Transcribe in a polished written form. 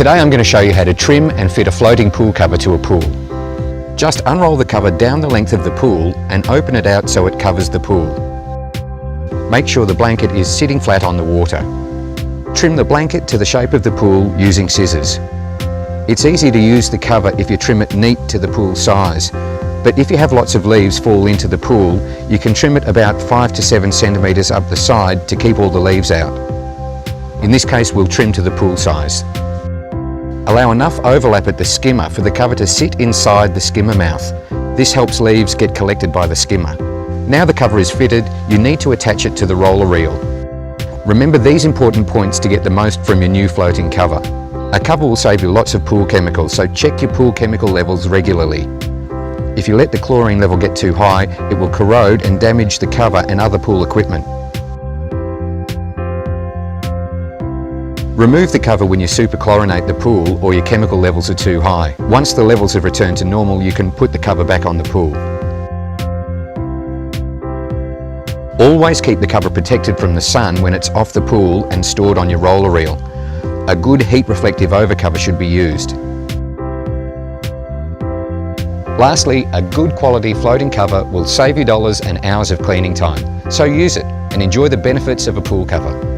Today I'm going to show you how to trim and fit a floating pool cover to a pool. Just unroll the cover down the length of the pool and open it out so it covers the pool. Make sure the blanket is sitting flat on the water. Trim the blanket to the shape of the pool using scissors. It's easy to use the cover if you trim it neat to the pool size, but if you have lots of leaves fall into the pool, you can trim it about 5 to 7 centimetres up the side to keep all the leaves out. In this case, we'll trim to the pool size. Allow enough overlap at the skimmer for the cover to sit inside the skimmer mouth. This helps leaves get collected by the skimmer. Now the cover is fitted, you need to attach it to the roller reel. Remember these important points to get the most from your new floating cover. A cover will save you lots of pool chemicals, so check your pool chemical levels regularly. If you let the chlorine level get too high, it will corrode and damage the cover and other pool equipment. Remove the cover when you superchlorinate the pool or your chemical levels are too high. Once the levels have returned to normal, you can put the cover back on the pool. Always keep the cover protected from the sun when it's off the pool and stored on your roller reel. A good heat reflective overcover should be used. Lastly, a good quality floating cover will save you dollars and hours of cleaning time. So use it and enjoy the benefits of a pool cover.